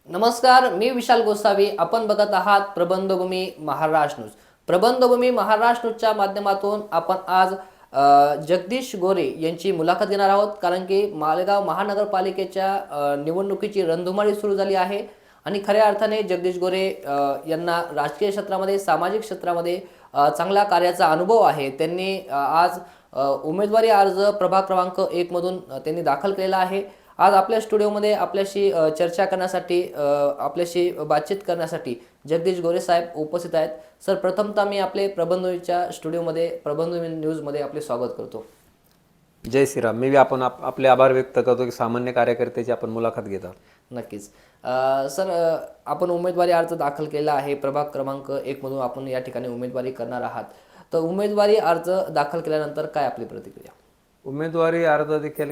नमस्कार, मी विशाल गोसावी. आपण बघत आहात प्रबंधभूमी महाराष्ट्र न्यूज. प्रबंधभूमी महाराष्ट्र न्यूजच्या माध्यमातून आपण आज जगदीश गोरे यांची मुलाखत घेणार आहोत. कारण की मालेगाव महानगरपालिकेच्या निवडणुकीची रणधुमाळी सुरू झाली आहे आणि खऱ्या अर्थाने जगदीश गोरे यांना राजकीय क्षेत्रामध्ये, सामाजिक क्षेत्रामध्ये चांगल्या कार्याचा अनुभव आहे. त्यांनी आज उमेदवारी अर्ज प्रभाग क्रमांक 1 मधून त्यांनी दाखल केलेला आहे. आज आपल्या स्टुडिओमध्ये आपल्याशी चर्चा करण्यासाठी, आपल्याशी बातचीत करण्यासाठी जगदीश गोरे साहेब उपस्थित आहेत. सर, प्रथमतः मी आपले प्रबंधभूमीच्या स्टुडिओमध्ये, प्रबंधभूमी न्यूजमध्ये आपले स्वागत करतो. जय श्रीराम. मी आपण आपले आभार व्यक्त करतो की सामान्य कार्यकर्त्याची आपण मुलाखत घेतात. नक्कीच. सर, आपण उमेदवारी अर्ज दाखल केला आहे. प्रभाग क्रमांक 1 मधून आपण या ठिकाणी उमेदवारी करणार आहात. तर उमेदवारी अर्ज दाखल केल्यानंतर काय आपली प्रतिक्रिया? उमेदवारी अर्ज देखील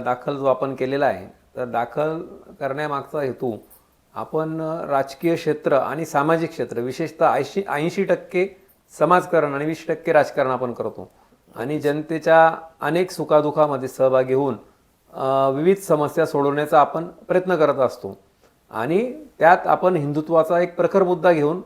दाखल जो आपण केलेला आहे, तर दाखल करण्यामागचा हेतू आपण राजकीय क्षेत्र आणि सामाजिक क्षेत्र, विशेषतः 80% समाजकारण आणि 20% राजकारण आपण करतो आणि जनतेच्या अनेक सुखादुखामध्ये सहभागी होऊन विविध समस्या सोडवण्याचा आपण प्रयत्न करत असतो आणि त्यात आपण हिंदुत्वाचा एक प्रखर मुद्दा घेऊन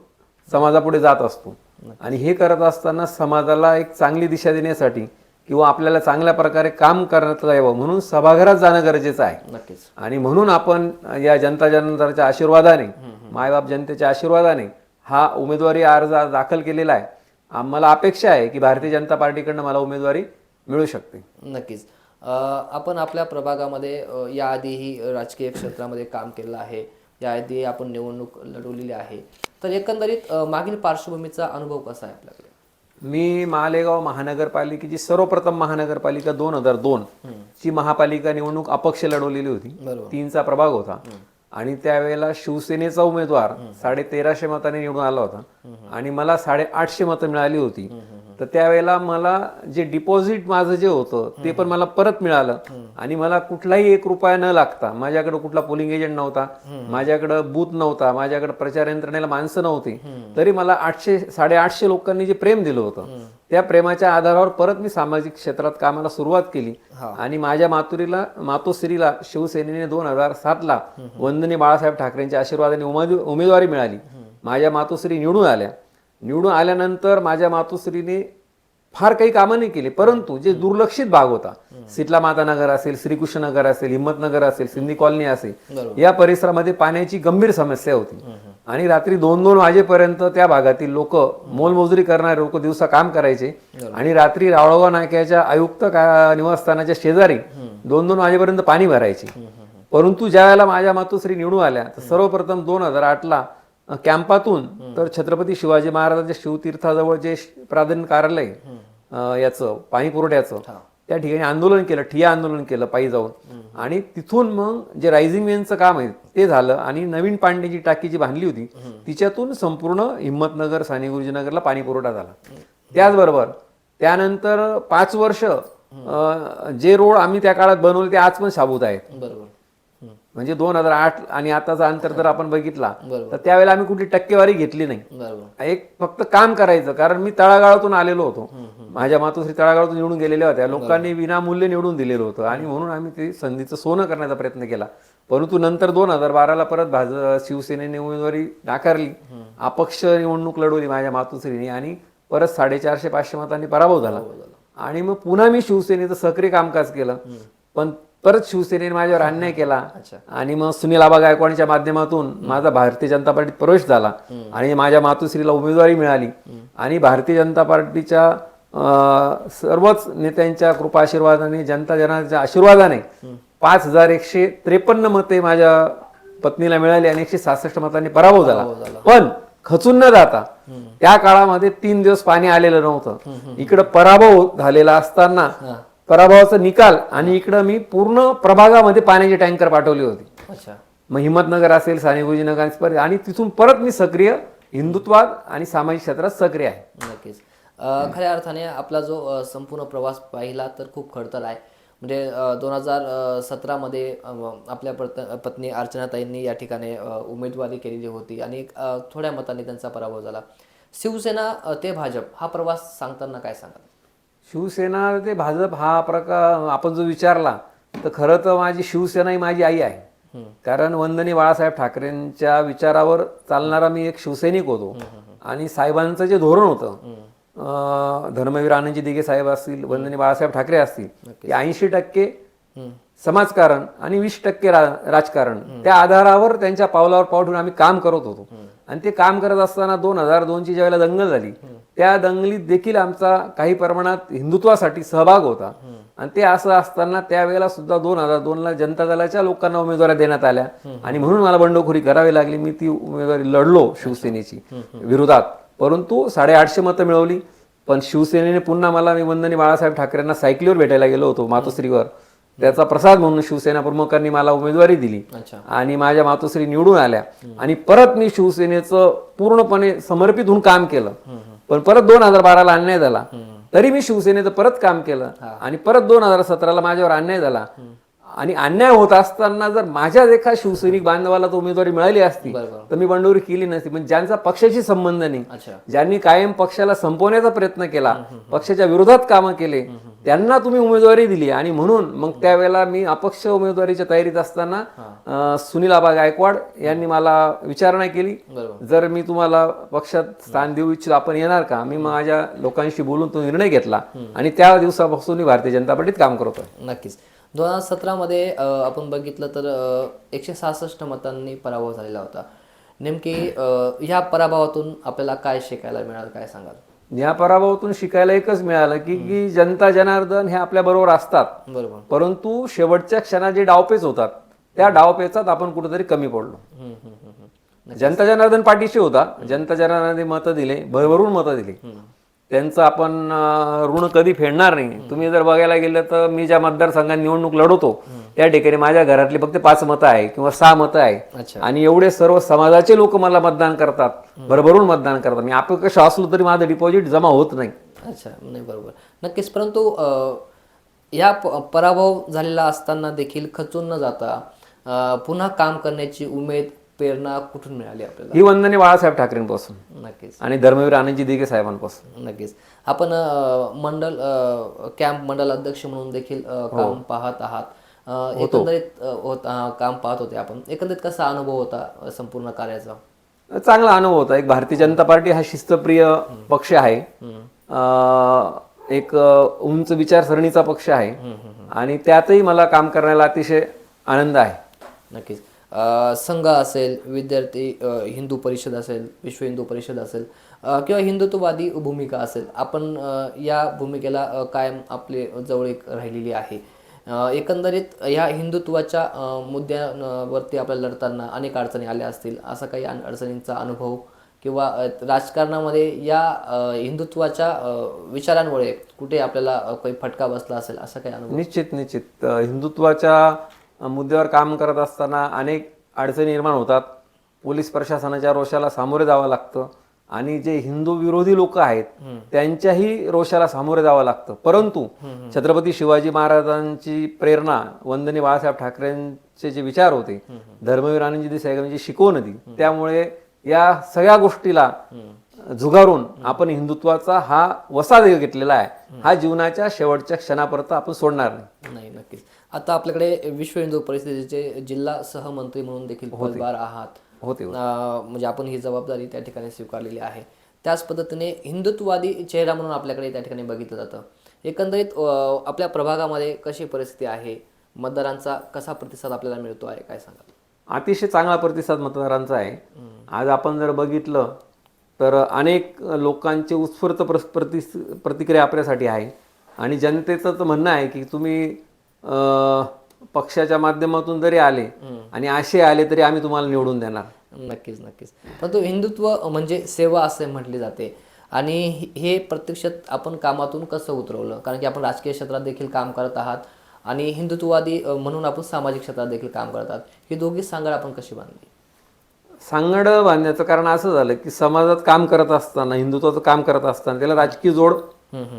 समाजापुढे जात असतो. आणि हे करत असताना समाजाला एक चांगली दिशा देण्यासाठी किंवा आपल्याला चांगल्या प्रकारे काम करण्यात यावं म्हणून सभागृहात जाणं गरजेचं आहे. नक्कीच. आणि म्हणून आपण या जनता जनार्दनाच्या आशीर्वादाने, मायबाप जनतेच्या आशीर्वादाने हा उमेदवारी अर्ज दाखल केलेला आहे. आम्हाला अपेक्षा आहे की भारतीय जनता पार्टीकडनं मला उमेदवारी मिळू शकते. नक्कीच. आपण आपल्या प्रभागामध्ये याआधीही राजकीय क्षेत्रामध्ये काम केलेलं आहे. याआधी आपण निवडणूक लढवलेली आहे. तर एकंदरीत मागील पार्श्वभूमीचा अनुभव कसा आहे आपल्याकडे? मी मालेगाव महानगरपालिकेची सर्वप्रथम महानगरपालिका 2002 ची महापालिका निवडणूक अपक्ष लढवलेली होती. 3चा प्रभाग होता आणि त्यावेळेला शिवसेनेचा उमेदवार 1350 मतांनी निवडून आला होता आणि मला 850 मतं मिळाली होती. तर त्यावेळेला मला जे डिपॉझिट माझं जे होतं ते पण मला परत मिळालं आणि मला कुठलाही 1 रुपया न लागता, माझ्याकडे कुठला पोलिंग एजंट नव्हता, माझ्याकडे बूथ नव्हता, माझ्याकडे प्रचार यंत्रणेला माणसं नव्हती, तरी मला 800-850 लोकांनी जे प्रेम दिलं होतं त्या प्रेमाच्या आधारावर परत मी सामाजिक क्षेत्रात कामाला सुरुवात केली आणि माझ्या मातोश्रीला शिवसेनेने 2007ला वंदनीय बाळासाहेब ठाकरेंच्या आशीर्वादाने उमेदवारी मिळाली. माझ्या मातोश्री निवडून आल्यानंतर माझ्या मातोश्रीने फार काही कामं नाही केली, परंतु जे दुर्लक्षित भाग होता, सिटला माता नगर असेल, श्रीकृष्ण नगर असेल, हिम्मतनगर असेल, सिंधी कॉलनी असेल, या परिसरामध्ये पाण्याची गंभीर समस्या होती आणि रात्री 2-2 वाजेपर्यंत त्या भागातील लोक, मोलमजुरी करणारे लोक दिवसा काम करायचे आणि रात्री रावळगाव नाक्याच्या आयुक्त निवासस्थानाच्या शेजारी 2-2 वाजेपर्यंत पाणी भरायचे. परंतु ज्या वेळेला माझ्या मातोश्री निवडून आल्या तर सर्वप्रथम 2008ला कॅम्पातून तर छत्रपती शिवाजी महाराजांच्या शिवतीर्थाजवळ जे प्राधान्य कार्यालय याचं पाणी पुरवठ्याचं, त्या ठिकाणी आंदोलन केलं, ठिय्या आंदोलन केलं पायी जाऊन आणि तिथून मग जे रायझिंग मेनचं काम आहे ते झालं आणि नवीन पाण्याची टाकी जी बांधली होती तिच्यातून संपूर्ण हिम्मतनगर, साने गुरुजीनगरला पाणी पुरवठा झाला. त्याचबरोबर त्यानंतर 5 वर्ष जे रोड आम्ही त्या काळात बनवले ते आज पण शाबूत आहेत. बरोबर. म्हणजे 2008 आणि आताचा अंतर जर आपण बघितला तर त्यावेळेला आम्ही कुठली टक्केवारी घेतली नाही. एक फक्त काम करायचं, कारण मी तळागाळातून आलेलो होतो, माझ्या मातोश्री तळागाळातून निवडून गेलेल्या होत्या, लोकांनी विनामूल्य निवडून दिलेलं होतं आणि म्हणून आम्ही ते संधीचं सोनं करण्याचा प्रयत्न केला. परंतु नंतर 2012ला परत शिवसेनेने उमेदवारी नाकारली, अपक्ष निवडणूक लढवली माझ्या मातोश्रीने आणि परत 450-500 मतांनी पराभव झाला आणि मग पुन्हा मी शिवसेनेचं सक्रिय कामकाज केलं. पण परत शिवसेनेने माझ्यावर अन्याय केला आणि मग सुनील आबा गायकवाडच्या माध्यमातून माझा भारतीय जनता पार्टीत प्रवेश झाला आणि माझ्या मातोश्रीला उमेदवारी मिळाली आणि भारतीय जनता पार्टीच्या सर्वच नेत्यांच्या कृपा आशीर्वादाने, जनता जनार्दनाच्या आशीर्वादाने 5153 मते माझ्या पत्नीला मिळाली आणि 166 मतांनी पराभव झाला. पण खचून न जाता त्या काळामध्ये 3 दिवस पाणी आलेलं नव्हतं. इकडं पराभव झालेला असताना पराभवाचा निकाल आणि इकडं मी पूर्ण प्रभागामध्ये पाण्याचे टँकर पाठवले होते. मग हिम्मतनगर असेल, साने गुरुजीनगर आणि तिथून परत मी सक्रिय हिंदुत्वात आणि सामाजिक क्षेत्रात सक्रिय आहे. नक्कीच. खऱ्या अर्थाने आपला जो संपूर्ण प्रवास पाहिला तर खूप खडतर आहे. म्हणजे 2017मध्ये आपल्या पत्नी अर्चनाताईंनी या ठिकाणी उमेदवारी केलेली होती आणि थोड्या मतांनी त्यांचा पराभव झाला. शिवसेना ते भाजप हा प्रवास सांगताना काय सांगाल? शिवसेना ते भाजप हा प्रकार आपण जो विचारला तर खरं तर माझी शिवसेना ही माझी आई आहे. कारण वंदनीय बाळासाहेब ठाकरेंच्या विचारावर चालणारा मी एक शिवसैनिक होतो आणि साहेबांचं जे धोरण होतं, धर्मवीर आनंदजी दिघे साहेब असतील, वंदनीय बाळासाहेब ठाकरे असतील, ते 80% समाजकारण आणि 20% राजकारण, त्या आधारावर त्यांच्या पावलावर पाऊल ठेवून आम्ही काम करत होतो. आणि ते काम करत असताना 2002ची ज्यावेळेला दंगल झाली, त्या दंगलीत देखील आमचा काही प्रमाणात हिंदुत्वासाठी सहभाग होता. आणि ते असं असताना त्यावेळेला सुद्धा 2002ला जनता दलाच्या लोकांना उमेदवारी देण्यात आल्या आणि म्हणून मला बंडखोरी करावी लागली. मी ती उमेदवारी लढलो शिवसेनेची विरोधात, परंतु 850 मतं मिळवली. पण शिवसेनेने पुन्हा मला, मी वंदनीय बाळासाहेब ठाकरेंना सायकलीवर भेटायला गेलो होतो मातोश्रीवर, त्याचा प्रसाद म्हणून शिवसेना प्रमुखांनी मला उमेदवारी दिली आणि माझ्या मातोश्री निवडून आल्या. आणि परत मी शिवसेनेचं पूर्णपणे समर्पित होऊन काम केलं. पण परत 2012ला अन्याय झाला, तरी मी शिवसेनेचं परत काम केलं. आणि परत 2017ला माझ्यावर अन्याय झाला. आणि अन्याय होत असताना जर माझ्या एका शिवसैनिक बांधवाला तो उमेदवारी मिळाली असती तर मी बंडखोरी केली नसती. पण ज्यांचा पक्षाशी संबंध नाही, ज्यांनी कायम पक्षाला संपवण्याचा प्रयत्न केला, पक्षाच्या विरोधात कामं केले, त्यांना तुम्ही उमेदवारी दिली. आणि म्हणून मग त्यावेळेला मी अपक्ष उमेदवारीच्या तयारीत असताना सुनील आबा गायकवाड यांनी मला विचारणा केली, जर मी तुम्हाला पक्षात स्थान देऊ इच्छितो, आपण येणार का? मी माझ्या लोकांशी बोलून तो निर्णय घेतला आणि त्या दिवसापासून मी भारतीय जनता पार्टीत काम करतोय. नक्कीच. 2017मध्ये आपण बघितलं तर 166 मतांनी पराभव झालेला होता. नेमकी ह्या पराभवातून आपल्याला काय शिकायला मिळालं, काय सांगाल? या पराभवातून शिकायला एकच मिळालं की जनता जनार्दन हे आपल्या बरोबर असतात, बरोबर, परंतु शेवटच्या क्षणात जे डावपेच होतात त्या डावपेचात आपण कुठेतरी कमी पडलो. जनता जनार्दन पाठीशी होता, जनता जनार्दनाने मतं दिले, भरभरून मतं दिली, त्यांचं आपण ऋण कधी फेडणार नाही. तुम्ही जर बघायला गेलं तर मी ज्या मतदारसंघात निवडणूक लढवतो त्या ठिकाणी माझ्या घरातली फक्त 5 मतं आहे किंवा 6 मतं आहे आणि एवढे सर्व समाजाचे लोक मला मतदान करतात, भरभरून मतदान करतात. मी अपक्ष असलो तरी माझं डिपॉझिट जमा होत नाही. अच्छा, नाही, बरोबर, नक्कीच. परंतु या पराभव झालेला असताना देखील खचून न जाता पुन्हा काम करण्याची उमेद, प्रेरणा कुठून मिळाली आपल्याला? ही वंदनीय बाळासाहेब ठाकरेंपासून, नक्कीच, आणि धर्मवीर आनंदजी दिघे साहेबांपासून. नक्कीच. आपण मंडल कॅम्प मंडल अध्यक्ष म्हणून देखील काम पाहत आहात. एकंदरीत काम पाहत होते आपण, एकंदरीत कसा अनुभव होता संपूर्ण कार्याचा? चांगला अनुभव होता. एक भारतीय जनता पार्टी हा शिस्तप्रिय पक्ष आहे, एक उंच विचारसरणीचा पक्ष आहे आणि त्यातही मला काम करण्याला अतिशय आनंद आहे. नक्कीच. संघ असेल, विद्यार्थी हिंदू परिषद असेल, विश्व हिंदू परिषद असेल किंवा हिंदुत्ववादी भूमिका असेल, आपण या भूमिकेला कायम आपले जवळीक राहिलेली आहे. एकंदरीत ह्या हिंदुत्वाच्या मुद्द्यावरती आपल्याला लढताना अनेक अडचणी आल्या असतील, असा काही अडचणींचा अनुभव किंवा राजकारणामध्ये या हिंदुत्वाच्या विचारांमुळे कुठे आपल्याला काही फटका बसला असेल, असा काही अनुभव? निश्चित हिंदुत्वाच्या मुद्द्यावर काम करत असताना अनेक अडचणी निर्माण होतात. पोलीस प्रशासनाच्या रोषाला सामोरे जावं लागतं आणि जे हिंदू विरोधी लोक आहेत त्यांच्याही रोषाला सामोरे जावं लागतं. परंतु छत्रपती शिवाजी महाराजांची प्रेरणा, वंदनीय बाळासाहेब ठाकरेंचे जे विचार होते, धर्मवीर आनंदजी साहेबांची शिकवण होती, त्यामुळे या सगळ्या गोष्टीला झुगारून आपण हिंदुत्वाचा हा वसा घेतलेला आहे. हा जीवनाच्या शेवटच्या क्षणापर्यंत आपण सोडणार नाही. नक्कीच. आता आपल्याकडे विश्व हिंदू परिषदेचे जिल्हा सहमंत्री म्हणून देखील पदभार आहात होते, म्हणजे आपण ही जबाबदारी त्या ठिकाणी स्वीकारलेली आहे. त्याच पद्धतीने हिंदुत्ववादी चेहरा म्हणून आपल्याकडे त्या ठिकाणी बघितलं जातं. एकंदरीत आपल्या प्रभागामध्ये कशी परिस्थिती आहे, मतदारांचा कसा प्रतिसाद आपल्याला मिळतो आहे, काय सांगाल? अतिशय चांगला प्रतिसाद मतदारांचा आहे. आज आपण जर बघितलं तर अनेक लोकांचे उत्स्फूर्त प्रतिक्रिया आपल्यासाठी आहे आणि जनतेचं तर म्हणणं आहे की तुम्ही पक्षाच्या माध्यमातून जरी आले आणि असे आले तरी आम्ही तुम्हाला निवडून देणार. नक्कीच, नक्कीच. परंतु हिंदुत्व म्हणजे सेवा असे म्हटले जाते आणि हे प्रत्यक्षात आपण कामातून कसं उतरवलं? कारण की आपण राजकीय क्षेत्रात देखील काम करत आहात आणि हिंदुत्ववादी म्हणून आपण सामाजिक क्षेत्रात देखील काम करत आहात. ही दोघी सांगड आपण कशी बांधली? सांगड बांधण्याचं कारण असं झालं की समाजात काम करत असताना, हिंदुत्वाचं काम करत असताना त्याला राजकीय जोड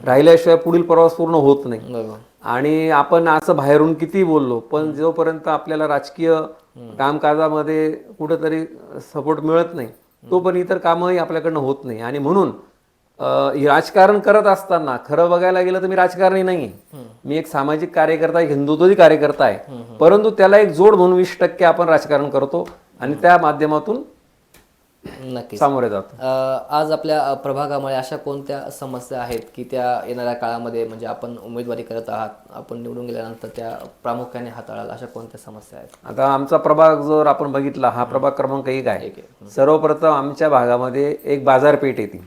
राहिल्याशिवाय पुढील प्रवास पूर्ण होत नाही. आणि आपण असं बाहेरून किती बोललो पण जोपर्यंत आपल्याला राजकीय कामकाजामध्ये कुठेतरी सपोर्ट मिळत नाही तोपर्यंत इतर कामही आपल्याकडनं होत नाही. आणि म्हणून हे राजकारण करत असताना खरं बघायला गेलं तर मी राजकारणी नाही, मी एक सामाजिक कार्यकर्ता आहे, हिंदुत्वही कार्यकर्ता आहे. परंतु त्याला एक जोड म्हणून 20% आपण राजकारण करतो आणि त्या माध्यमातून नक्कीच. सामोरे जातो. आज आपल्या प्रभागामध्ये अशा कोणत्या समस्या आहेत की त्या येणाऱ्या काळामध्ये म्हणजे आपण उमेदवारी करत आहात, आपण निवडून गेल्यानंतर त्या प्रामुख्याने हाताळाल, अशा कोणत्या समस्या आहेत? आता आमचा प्रभाग जर आपण बघितला, हा प्रभाग क्रमांक 1 आहे. सर्वप्रथम आमच्या भागामध्ये एक बाजारपेठ येते.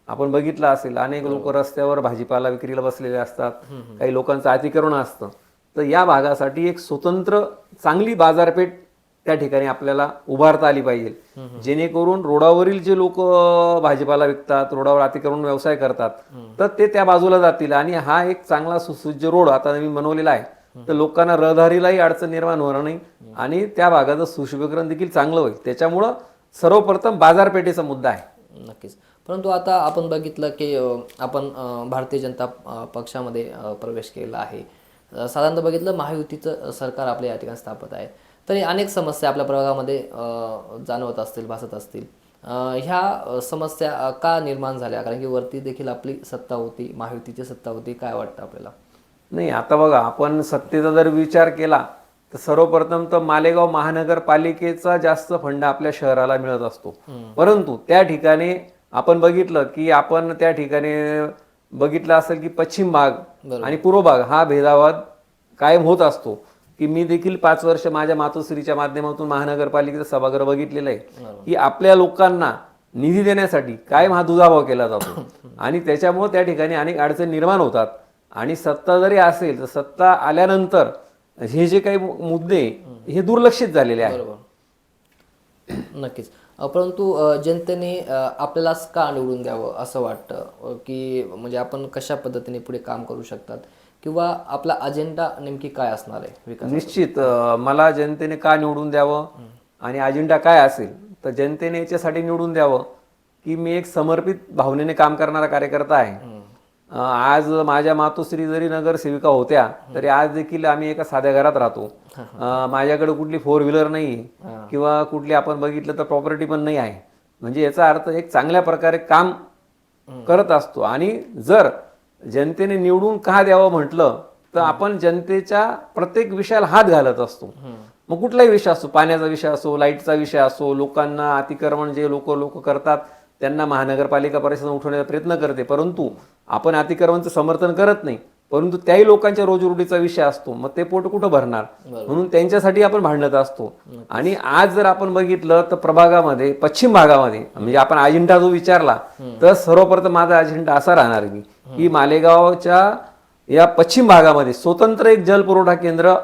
आपण बघितलं असेल, अनेक लोक रस्त्यावर भाजीपाला विक्रीला बसलेले असतात, काही लोकांचं अतिक्रमण असतं. तर या भागासाठी एक स्वतंत्र चांगली बाजारपेठ त्या ठिकाणी आपल्याला उभारता आली पाहिजे, जेणेकरून रोडावरील जे लोक भाजीपाला विकतात, रोडावर अतिक्रमण व्यवसाय करतात, तर ते त्या बाजूला जातील. आणि हा एक चांगला सुसज्ज रोड आता नवीन बनवलेला आहे, तर लोकांना रहदारीलाही अडचण निर्माण होणार नाही आणि त्या भागाचं सुशोभीकरण देखील चांगलं होईल. त्याच्यामुळं सर्वप्रथम बाजारपेठेचा मुद्दा आहे. नक्कीच. परंतु आता आपण बघितलं की आपण भारतीय जनता पक्षामध्ये प्रवेश केला आहे. साधारणतः बघितलं महायुतीचं सरकार आपल्या या ठिकाणी स्थापित आहे, तरी अनेक समस्या आपल्या प्रभागामध्ये जाणवत असतील, भासत असतील. ह्या समस्या का निर्माण झाल्या? कारण की वरती देखील आपली सत्ता होती, महायुतीची सत्ता होती. काय वाटतं आपल्याला? नाही, आता बघा, आपण सत्तेचा जर विचार केला तर सर्वप्रथम तर मालेगाव महानगरपालिकेचा जास्त फंड आपल्या शहराला मिळत असतो. परंतु त्या ठिकाणी आपण बघितलं की आपण त्या ठिकाणी बघितलं असेल की पश्चिम भाग आणि पूर्व भाग हा भेदावाद कायम होत असतो. की मी देखील 5 वर्ष माझ्या मातोश्रीच्या माध्यमातून महानगरपालिकेचं सभागृह बघितलेलं आहे की आपल्या लोकांना निधी देण्यासाठी कायम हा दुजाभाव केला जातो आणि त्याच्यामुळे त्या ठिकाणी अनेक अडचणी निर्माण होतात. आणि सत्ता जरी असेल तर सत्ता आल्यानंतर हे जे काही मुद्दे हे दुर्लक्षित झालेले आहेत. नक्कीच. परंतु जनतेने आपल्यालाच का निवडून द्यावं असं वाटतं की म्हणजे आपण कशा पद्धतीने पुढे काम करू शकतात किंवा आपला अजेंडा नेमकी काय असणार आहे विकास? निश्चित मला जनतेने का निवडून द्यावं आणि अजेंडा काय असेल तर जनतेने याच्यासाठी निवडून द्यावं की मी एक समर्पित भावनेने काम करणारा कार्यकर्ता आहे. आज माझ्या मातोश्री जरी नगरसेविका होत्या तरी आज देखील आम्ही एका साध्या घरात राहतो. माझ्याकडे कुठली 4 व्हीलर नाही किंवा कुठली आपण बघितलं तर प्रॉपर्टी पण नाही आहे. म्हणजे याचा अर्थ एक चांगल्या प्रकारे काम करत असतो. आणि जर जनतेने निवडून का द्यावं म्हटलं तर आपण जनतेच्या प्रत्येक विषयाला हात घालत असतो. मग कुठलाही विषय असो, पाण्याचा विषय असो, लाईटचा विषय असो, लोकांना अतिक्रमण जे लोक करतात त्यांना महानगरपालिका परिषद उठवण्याचा प्रयत्न करते, परंतु आपण अतिक्रमणचं समर्थन करत नाही. परंतु त्याही लोकांच्या रोजीरोटीचा विषय असतो, मग ते पोट कुठं भरणार, म्हणून त्यांच्यासाठी आपण भांडत असतो. आणि आज जर आपण बघितलं तर प्रभागामध्ये पश्चिम भागामध्ये म्हणजे आपण अजेंडा जो विचारला तर सर्वप्रथम माझा अजेंडा असा राहणार की मालेगावच्या या पश्चिम भागामध्ये स्वतंत्र एक जलपुरवठा केंद्र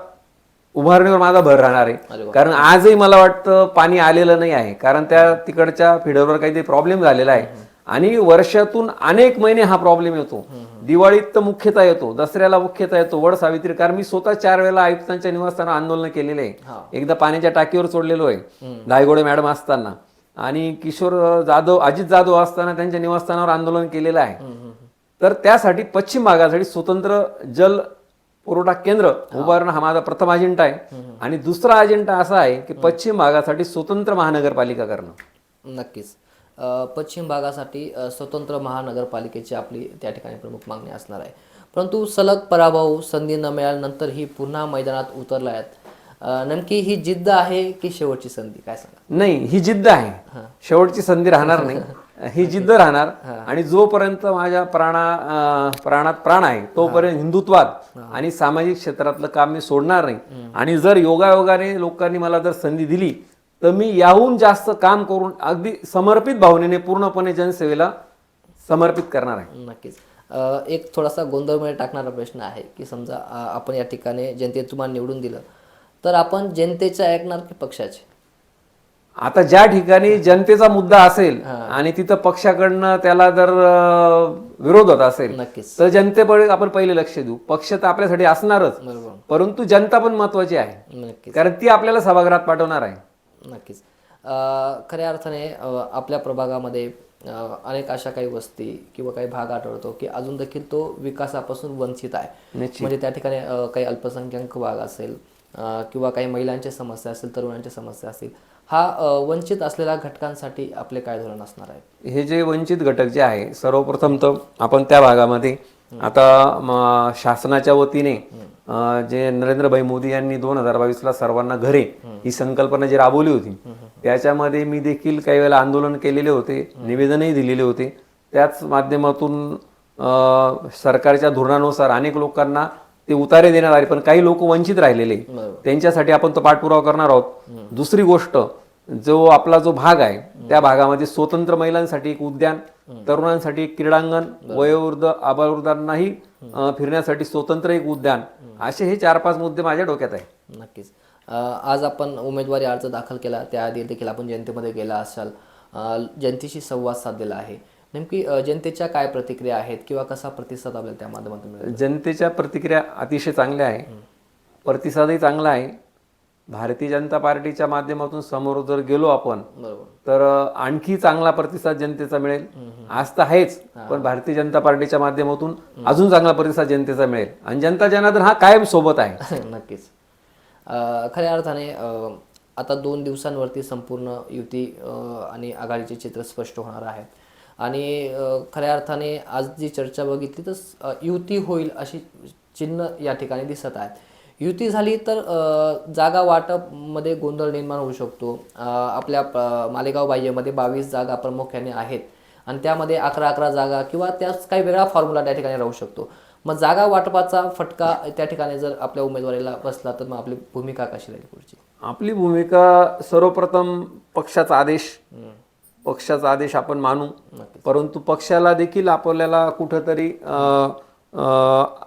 उभारणीवर माझा भर राहणार आहे. कारण आजही मला वाटतं पाणी आलेलं नाही आहे, कारण त्या तिकडच्या फिडरवर काहीतरी प्रॉब्लेम झालेला आहे आणि वर्षातून अनेक महिने हा प्रॉब्लेम येतो. दिवाळीत तर मुख्यतः येतो, दसऱ्याला मुख्यतः येतो, वड सावित्री. कारण मी स्वतः 4 वेळेला आयुक्तांच्या निवासस्थानावर आंदोलन केलेले आहे. एकदा पाण्याच्या टाकीवर सोडलेलो आहे धायगोडे मॅडम असताना, आणि किशोर जाधव, अजित जाधव असताना त्यांच्या निवासस्थानावर आंदोलन केलेलं आहे. तर त्यासाठी पश्चिम भागासाठी स्वतंत्र जल पुरवठा केंद्र उभारणं हा माझा प्रथम अजेंडा आहे. आणि दुसरा अजेंडा असा आहे की पश्चिम भागासाठी स्वतंत्र महानगरपालिका करणं. नक्कीच. पश्चिम भागासाठी स्वतंत्र महानगरपालिकेची आपली त्या ठिकाणी प्रमुख मागणी असणार आहे. परंतु सलग पराभव, संधी न मिळाल्यानंतरही पुन्हा मैदानात उतरला आहेत. नेमकी ही जिद्द आहे की शेवटची संधी, काय सांगा? नाही, ही जिद्द आहे, शेवटची संधी राहणार नाही. ही जिद्द राहणार आणि जोपर्यंत माझ्या प्राणात प्राण आहे तोपर्यंत हिंदुत्वात आणि सामाजिक क्षेत्रातलं काम मी सोडणार नाही. आणि जर योगायोगाने लोकांनी मला जर संधी दिली तर मी याहून जास्त काम करून अगदी समर्पित भावनेने पूर्णपणे जनसेवेला समर्पित करणार आहे. नक्कीच. एक थोडासा गोंधळमध्ये टाकणारा प्रश्न आहे की समजा आपण या ठिकाणी जनतेने तुम्हाला निवडून दिलं तर आपण जनतेचे ऐकणार की पक्षाचे? आता ज्या ठिकाणी जनतेचा मुद्दा असेल आणि तिथं पक्षाकडनं त्याला जर विरोध होत असेल नक्कीच तर जनतेकडे आपण पहिले लक्ष देऊ. पक्ष तर आपल्यासाठी असणारच, बरोबर, परंतु जनता पण महत्वाची आहे, नक्कीच कारण ती आपल्याला सभागृहात पाठवणार आहे. नक्कीच. खऱ्या अर्थाने आपल्या प्रभागामध्ये अनेक अशा काही वस्ती किंवा काही भाग आढळतो की अजून देखील तो विकासापासून वंचित आहे. म्हणजे त्या ठिकाणी काही अल्पसंख्याक भाग असेल किंवा काही महिलांच्या समस्या असेल, तरुणांच्या समस्या असतील, हा वंचित असलेल्या घटकांसाठी आपले काय धोरण असणार आहे? हे जे वंचित घटक जे आहे, सर्वप्रथम तर आपण त्या भागामध्ये आता शासनाच्या वतीने जे नरेंद्रभाई मोदी यांनी 2022ला सर्वांना घरे ही संकल्पना जी राबवली होती, त्याच्यामध्ये मी देखील काही वेळेला आंदोलन केलेले होते, निवेदनही दिलेले होते. त्याच माध्यमातून सरकारच्या धोरणानुसार अनेक लोकांना ते उतारे देण्यात आले, पण काही लोक वंचित राहिलेले, त्यांच्यासाठी आपण तो पाठपुरावा करणार आहोत. दुसरी गोष्ट, जो आपला जो भाग आहे त्या भागामध्ये स्वतंत्र महिलांसाठी एक उद्यान, तरुणांसाठी एक क्रीडांगण, वयोवृद्ध आबालवृद्धांनाही फिरण्यासाठी स्वतंत्र एक उद्यान, असे हे 4-5 मुद्दे माझ्या डोक्यात आहे. नक्कीच. आज आपण उमेदवारी अर्ज दाखल केला, त्याआधी देखील आपण जनतेमध्ये गेला असाल, जनतेशी संवाद साधलेला आहे. नेमकी जनतेच्या काय प्रतिक्रिया आहेत किंवा कसा प्रतिसाद आपल्याला त्या माध्यमातून मिळेल? जनतेच्या प्रतिक्रिया अतिशय चांगल्या आहे, प्रतिसादही चांगला आहे. भारतीय जनता पार्टीच्या माध्यमातून समोर जर गेलो आपण तर आणखी चांगला प्रतिसाद जनतेचा मिळेल. आज तर आहेच, पण भारतीय जनता पार्टीच्या माध्यमातून अजून चांगला प्रतिसाद जनतेचा मिळेल आणि जनता जनार्दन हा कायम सोबत आहे. नक्कीच. खऱ्या अर्थाने आता 2 दिवसांवरती संपूर्ण युती आणि आघाडीचे चित्र स्पष्ट होणार आहे आणि खऱ्या अर्थाने आज जी चर्चा बघितली तर युती होईल अशी चिन्ह या ठिकाणी दिसत आहेत. युती झाली तर जागा वाटपमध्ये गोंधळ निर्माण होऊ शकतो. आपल्या मालेगाव बाह्यमध्ये 22 जागा प्रामुख्याने आहेत आणि त्यामध्ये 11 जागा किंवा त्याच काही वेगळा फॉर्म्युला त्या ठिकाणी राहू शकतो. मग जागा वाटपाचा फटका त्या ठिकाणी जर आपल्या उमेदवारीला बसला तर मग आपली भूमिका कशी राहील पुढची? आपली भूमिका सर्वप्रथम पक्षाचा आदेश आपण मानू, परंतु पक्षाला देखील आपल्याला कुठंतरी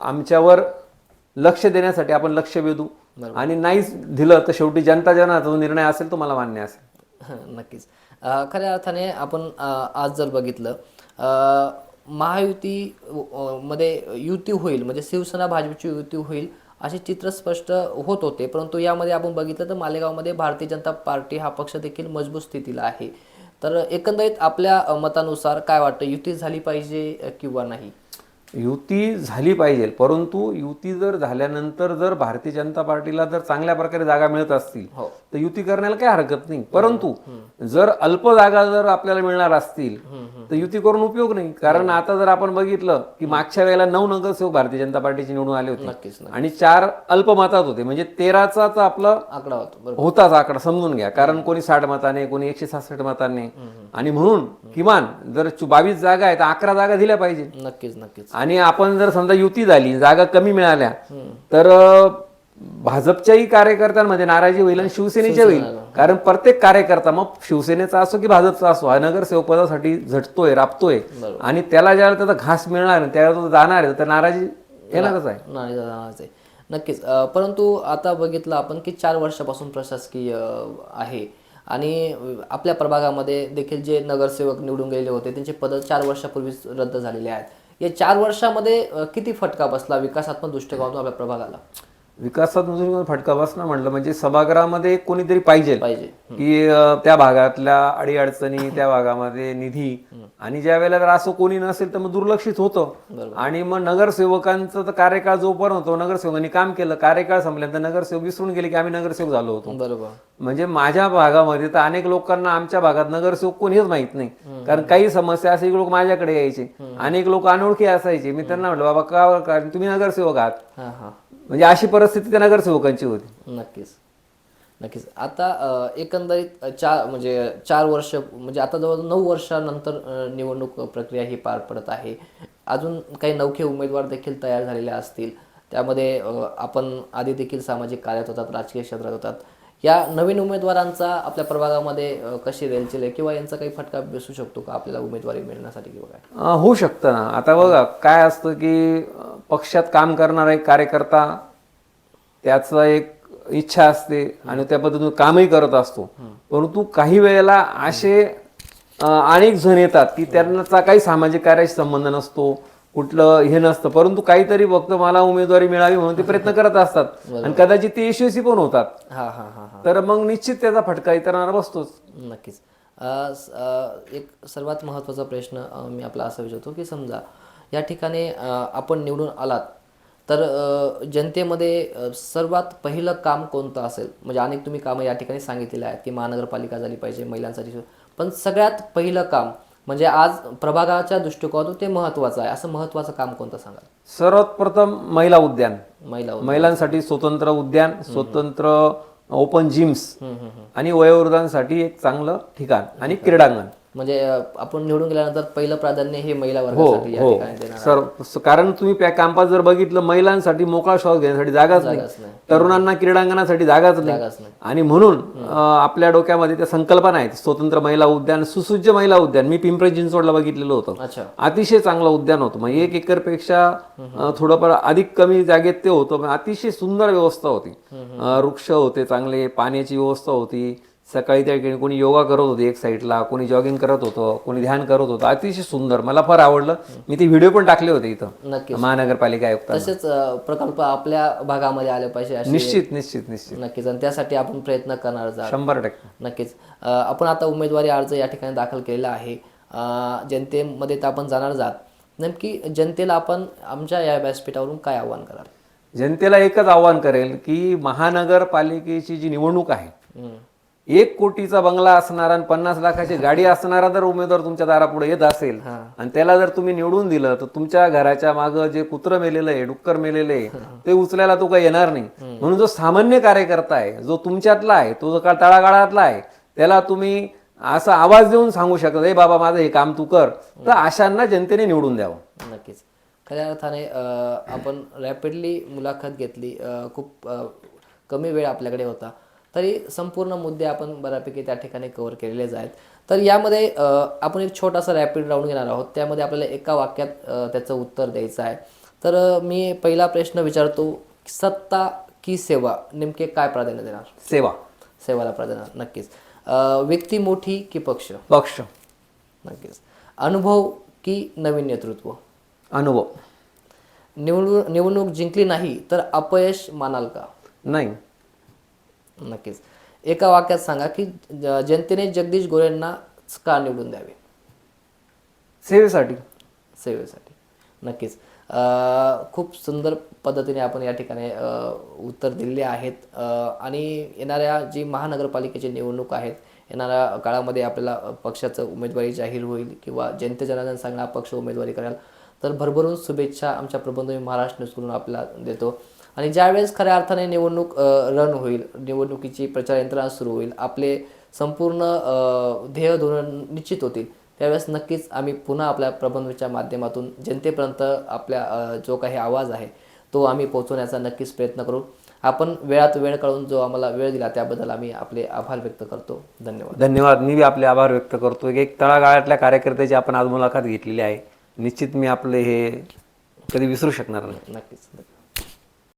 आमच्यावर लक्ष देण्यासाठी आपण लक्ष वेधू आणि नाहीच दिलं तर शेवटी जनता जनाचा निर्णय असेल तो मला मान्य असेल. नक्कीच. खऱ्या अर्थाने आपण आज जर बघितलं महायुती मध्ये युती होईल म्हणजे शिवसेना भाजपची युती होईल असे चित्र स्पष्ट होत होते, परंतु यामध्ये आपण बघितलं तर मालेगावमध्ये भारतीय जनता पार्टी हा पक्ष देखील मजबूत स्थितीला आहे. तर एकंदरीत आपल्या मतानुसार काय वाटतं, युती झाली पाहिजे किंवा नाही? युती झाली पाहिजे, परंतु युती जर झाल्यानंतर जर भारतीय जनता पार्टीला जर चांगल्या प्रकारे जागा मिळत असतील तर युती करण्याला काही हरकत नाही. परंतु जर अल्प जागा जर आपल्याला मिळणार असतील तर युती करून उपयोग नाही. कारण आता जर आपण बघितलं की मागच्या वेळेला 9 नगरसेवक भारतीय जनता पार्टीचे निवडून आले होते आणि 4 अल्पमतात होते, म्हणजे 13चा आपला आकडा होताच आकडा समजून घ्या. कारण कोणी 60 मताने, कोणी 166 मतांनी, आणि म्हणून किमान जर 22 जागा आहेत 11 जागा दिल्या पाहिजे. नक्कीच. आणि आपण जर समजा युती झाली, जागा कमी मिळाल्या तर भाजपच्याही कार्यकर्त्यांमध्ये नाराजी होईल आणि शिवसेनेच्या होईल. कारण प्रत्येक कार्यकर्ता, मग शिवसेनेचा असो की भाजपचा असो, हा नगरसेवक पदासाठी झटतोय, राबतोय आणि त्याला ज्यावेळेला त्याचा घास मिळणार त्यावेळेला तो जाणार आहे तर नाराजी येणारच आहे. नक्कीच. परंतु आता बघितलं आपण की 4 वर्षापासून प्रशासकीय आहे आणि आपल्या प्रभागामध्ये देखील जे नगरसेवक निवडून गेलेले होते त्यांचे पद 4 वर्षापूर्वीच रद्द झालेले आहेत. या 4 वर्षामध्ये किती फटका बसला विकासात्मक दृष्टिकोनातून आपल्या प्रभागाला? विकासात्मक फटका बसणं म्हटलं म्हणजे सभागृहामध्ये कोणीतरी पाहिजे की त्या भागातल्या अडीअडचणी, त्या भागामध्ये निधी, आणि ज्या वेळेला जर असं कोणी नसेल तर मग दुर्लक्षित होतं. आणि मग नगरसेवकांचं तर कार्यकाळ जोपर्यंत होतो, नगरसेवकांनी काम केलं, कार्यकाळ संपल्यानंतर नगरसेवक विसरून गेले की आम्ही नगरसेवक झालो होतो. बरोबर. म्हणजे माझ्या भागामध्ये तर अनेक लोकांना आमच्या भागात नगरसेवक कोणीच माहित नाही. कारण काही समस्या असे लोक माझ्याकडे यायचे, अनेक लोक अनोळखी असायचे. मी त्यांना म्हटलं बाबा का तुम्ही नगरसेवक आहात, म्हणजे अशी परिस्थिती त्या नगरसेवकांची होती. नक्कीच. आता एकंदरीत 4 वर्ष म्हणजे आता जवळ 9 वर्षानंतर निवडणूक प्रक्रिया ही पार पडत आहे. अजून काही नवखे उमेदवार देखील तयार झालेले असतील. त्यामध्ये आपण आधी देखील सामाजिक कार्यात होतात, राजकीय क्षेत्रात होतात. या नवीन उमेदवारांचा आपल्या प्रभागामध्ये कशी रेलचेल आहे किंवा यांचा काही फटका बसू शकतो का आपल्याला उमेदवारी मिळण्यासाठी किंवा काय? होऊ शकतं ना. आता बघा काय असतं की पक्षात काम करणारा एक कार्यकर्ता, त्याचा एक इच्छा असते आणि त्या पद्धतीने कामही करत असतो. परंतु काही वेळेला असे अनेक जण येतात की त्यांचा काही सामाजिक कार्याशी संबंध नसतो, कुठलं हे नसतं, परंतु काहीतरी फक्त मला उमेदवारी मिळावी म्हणून ते प्रयत्न करत असतात आणि कदाचित ते यशस्वी पण होतात. तर मग निश्चित त्याचा फटका इतरांना बसतोच. नक्कीच. एक सर्वात महत्त्वाचा प्रश्न मी आपला असा विचारतो की समजा या ठिकाणी आपण निवडून आलात तर जनतेमध्ये सर्वात पहिलं काम कोणतं असेल? म्हणजे अनेक तुम्ही कामं या ठिकाणी सांगितलेली आहेत की महानगरपालिका झाली पाहिजे महिलांसाठी, पण सगळ्यात पहिलं काम म्हणजे आज प्रभागाच्या दृष्टिकोनातून ते महत्त्वाचं आहे, असं महत्त्वाचं काम कोणतं सांगाल? सर्वात प्रथम महिला उद्यान, महिला महिलांसाठी स्वतंत्र उद्यान, स्वतंत्र ओपन जिम्स आणि वयोवृद्धांसाठी एक चांगलं ठिकाण आणि क्रीडांगण. म्हणजे आपण निवडून गेल्यानंतर पहिलं प्राधान्य हे महिला वर्गासाठी या ठिकाणी देणार सर, कारण तुम्ही कॅम्पस जर बघितलं, महिलांसाठी मोकळा श्वास घेण्यासाठी जागाच नाही, नाही. तरुणांना क्रीडांगणासाठी जागाच नाही. जागाच नाही. आणि म्हणून आपल्या डोक्यामध्ये त्या संकल्पना आहेत, स्वतंत्र महिला उद्यान, सुसज्ज महिला उद्यान. मी पिंपरी चिंचवडला बघितलेलं होतं, अच्छा. अतिशय चांगलं उद्यान होतं. म्हणजे 1 एकरपेक्षा थोडंफार अधिक कमी जागेत ते होतं, पण अतिशय सुंदर व्यवस्था होती. वृक्ष होते चांगले, पाण्याची व्यवस्था होती. सकाळी त्या ठिकाणी कोणी योगा करत होते एक साईडला, कोणी जॉगिंग करत होतं, कोणी ध्यान करत होतं. अतिशय सुंदर, मला फार आवडलं. मी ते व्हिडिओ पण टाकले होते इथं नक्कीच. महानगरपालिका आयुक्त. तसेच प्रकल्प आपल्या भागामध्ये आले पाहिजे असे निश्चित निश्चित निश्चित नक्कीच, आणि त्यासाठी आपण प्रयत्न करणार आहोत. 100%. नक्कीच. आपण आता उमेदवारी अर्ज या ठिकाणी दाखल केलेला आहे. जनतेमध्ये तर आपण जाणार जात, नेमकी जनतेला आपण आमच्या या व्यासपीठावरून काय आव्हान कराल? जनतेला एकच आव्हान करेल की महानगरपालिकेची जी निवडणूक आहे, 1 कोटीचा बंगला असणारा आणि 50 लाखाची गाडी असणारा जर उमेदवार तुमच्या दारापुढे येत असेल आणि त्याला जर तुम्ही निवडून दिलं, तर तुमच्या घराच्या मागं जे कुत्रं मेलेलं आहे, डुक्कर मेलेलं आहे, ते उचलायला तो काही येणार नाही. म्हणून जो सामान्य कार्यकर्ता आहे, जो तुमच्यातला आहे, तो जो तळागाळातला आहे, त्याला तुम्ही असा आवाज देऊन सांगू शकता, हे बाबा माझं हे काम तू कर, तर अशांना जनतेने निवडून द्यावं. नक्कीच. खऱ्या अर्थाने आपण रॅपिडली मुलाखत घेतली, खूप कमी वेळ आपल्याकडे होता, तरी संपूर्ण मुद्दे आपण बऱ्यापैकी त्या ठिकाणी कव्हर केलेलेच आहेत. तर यामध्ये आपण एक छोटासा रॅपिड राऊंड घेणार आहोत, त्यामध्ये आपल्याला एका वाक्यात त्याचं उत्तर द्यायचं आहे. तर मी पहिला प्रश्न विचारतो, सत्ता की सेवा, नेमके काय प्राधान्य देणार? सेवा. सेवाला प्राधान्य. नक्कीच. व्यक्ती मोठी की पक्ष? पक्ष. नक्कीच. अनुभव की नवीन नेतृत्व? अनुभव. निवडणूक जिंकली नाही तर अपयश मानाल का? नाही. नक्कीच. एका वाक्यात सांगा की जनतेने जगदीश गोरेंना का निवडून द्यावे? सेवेसाठी. सेवेसाठी. नक्कीच. खूप सुंदर पद्धतीने आपण या ठिकाणी उत्तर दिलेले आहेत. आणि येणाऱ्या जी महानगरपालिकेची निवडणूक आहेत, येणाऱ्या काळामध्ये आपल्याला पक्षाचं उमेदवारी जाहीर होईल किंवा जनतेच्या सांगणार पक्ष उमेदवारी कराल, तर भरभरून शुभेच्छा आमच्या प्रबंधभूमी महाराष्ट्र न्यूजकडून आपल्याला देतो. आणि ज्यावेळेस खऱ्या अर्थाने निवडणूक रन होईल, निवडणुकीची प्रचार यंत्रणा सुरू होईल, आपले संपूर्ण ध्येय धोरण निश्चित होतील, त्यावेळेस नक्कीच आम्ही पुन्हा आपल्या प्रबंधच्या माध्यमातून जनतेपर्यंत आपल्या जो काही आवाज आहे तो आम्ही पोहोचवण्याचा नक्कीच प्रयत्न करू. आपण वेळात वेळ काढून जो आम्हाला वेळ दिला त्याबद्दल आम्ही आपले आभार व्यक्त करतो. धन्यवाद. धन्यवाद. मी आपले आभार व्यक्त करतो. एक तळागाळातल्या कार्यकर्त्याची आपण आज मुलाखत घेतलेली आहे. निश्चित मी आपले हे कधी विसरू शकणार नाही. नक्कीच.